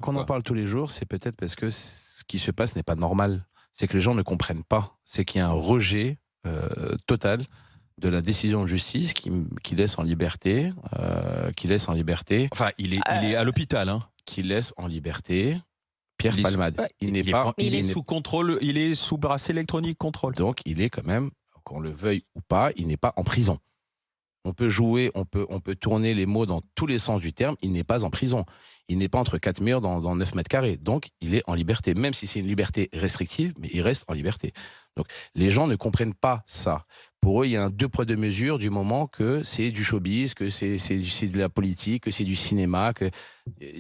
Qu'on en parle tous les jours, c'est peut-être parce que ce qui se passe n'est pas normal. C'est que les gens ne comprennent pas. C'est qu'il y a un rejet total de la décision de justice qui laisse en liberté, Enfin, il est à l'hôpital, hein. qui laisse en liberté Pierre Il est sous- Palmade. ouais, Il n'est il est pas, pas- il est sous contrôle, il est sous bracelet électronique contrôle. donc il est quand même, qu'on le veuille ou pas, il n'est pas en prison. On peut jouer, on peut tourner les mots dans tous les sens du terme. Il n'est pas en prison. Il n'est pas entre quatre murs dans 9 mètres carrés. Donc, il est en liberté. Même si c'est une liberté restrictive, mais il reste en liberté. Donc, les gens ne comprennent pas ça. Pour eux, il y a un deux poids, deux mesures du moment que c'est du showbiz, que c'est de la politique, que c'est du cinéma. Que...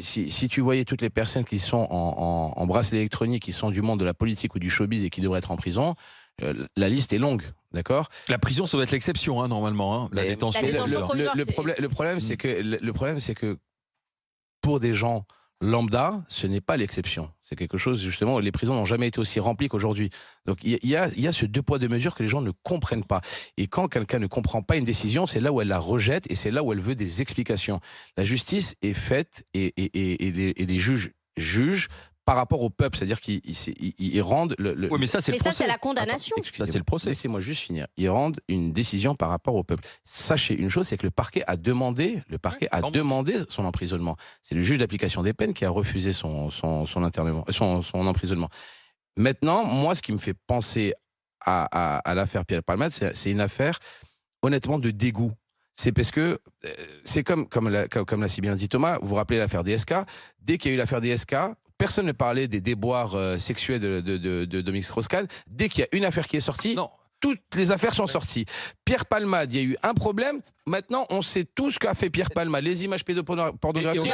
Si tu voyais toutes les personnes qui sont en bracelet électronique, qui sont du monde de la politique ou du showbiz et qui devraient être en prison, la liste est longue, d'accord? La prison, ça doit être l'exception, hein, normalement. Hein. La Mais détention. La détention provisoire, le problème, c'est que pour des gens lambda, ce n'est pas l'exception. C'est quelque chose, justement, les prisons n'ont jamais été aussi remplies qu'aujourd'hui. Donc, il y a ce deux poids, deux mesures que les gens ne comprennent pas. Et quand quelqu'un ne comprend pas une décision, c'est là où elle la rejette et c'est là où elle veut des explications. La justice est faite et les juges jugent par rapport au peuple, c'est-à-dire qu'ils rendent le... Oui, mais ça, c'est le Mais ça, procès. c'est la condamnation. Excusez-moi, Ça, c'est le procès. Laissez-moi juste finir. Ils rendent une décision par rapport au peuple. Sachez une chose, c'est que le parquet a demandé son emprisonnement. C'est le juge d'application des peines qui a refusé son emprisonnement. Maintenant, moi, ce qui me fait penser à l'affaire Pierre Palmade, c'est une affaire, honnêtement, de dégoût. C'est parce que, c'est comme l'a si bien dit Thomas, vous vous rappelez l'affaire DSK. Dès qu'il y a eu l'affaire DSK, personne ne parlait des déboires sexuels de Dominique Strauss-Kahn. Dès qu'il y a une affaire qui est sortie, Non. toutes les affaires sont sorties. Pierre Palmade, il y a eu un problème. Maintenant, on sait tout ce qu'a fait Pierre Palmade. Les images pédopornographiques.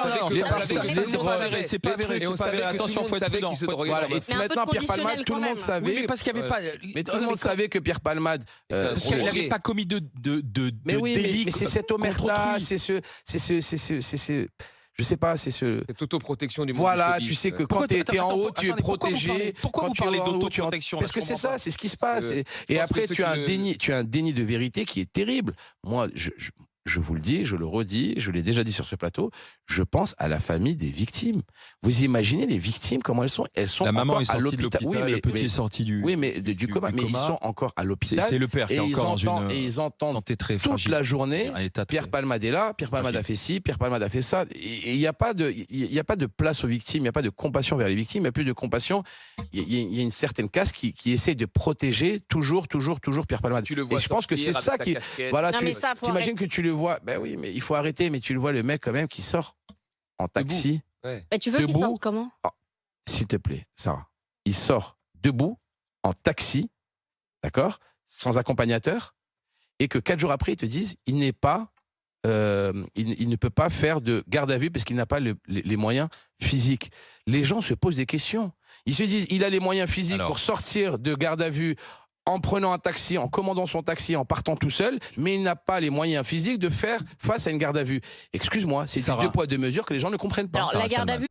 C'est pas avéré. Attention, faut être prudent. Voilà. Et Mais un peu maintenant, de Pierre Palmade, conditionnel tout le quand monde même. savait. Oui, mais parce qu'il n'y avait pas. Mais tout le monde savait que Pierre Palmade. Parce qu'il n'avait pas commis de Mais oui, délit. mais c'est cette omerta, c'est ce. Je sais pas, c'est ce. Cette autoprotection du monde Voilà, du tu showbiz. sais que quand tu es en haut, tu es protégé. Pourquoi vous parlez d'autoprotection? Parce que c'est ça, c'est ce qui se passe. que Et pense après, que tu as un ceux déni, tu as un déni de vérité qui est terrible. Moi, je vous le dis, je le redis, je l'ai déjà dit sur ce plateau, je pense à la famille des victimes. Vous imaginez les victimes, comment elles sont? Elles sont La maman encore est à sortie de l'hôpital. l'hôpital, le petit est sorti du coma, mais ils sont encore à l'hôpital. C'est le père qui est encore dans une ils entendent santé très toute fragile. la journée. Un état très- Pierre Palmade est là, Pierre Palmade a fait ci, Pierre Palmade a fait ça. Et il n'y a pas de place aux victimes, il n'y a pas de compassion vers les victimes, il n'y a plus de compassion. Il y a une certaine caste qui essaie de protéger toujours Pierre Palmade. Tu le vois Et je pense que c'est sortir ça avec qui... sa casquette. Voilà, Non, mais ça, faut t'imagines que tu le vois, ben oui, mais il faut arrêter, mais tu le vois le mec quand même qui sort en taxi, Ouais. Mais tu veux qu'il Debout. sorte comment? s'il te plaît, Sarah. Il sort debout, en taxi, d'accord, sans accompagnateur, et que 4 jours après, ils te disent, il n'est pas... il ne peut pas faire de garde à vue parce qu'il n'a pas les moyens physiques. Les gens se posent des questions. Ils se disent, il a les moyens physiques Alors. pour sortir de garde à vue en prenant un taxi, en commandant son taxi, en partant tout seul, mais il n'a pas les moyens physiques de faire face à une garde à vue. Excuse-moi, c'est du Sarah. deux poids, deux mesures que les gens ne comprennent pas. Alors, ça la reste garde un à vue,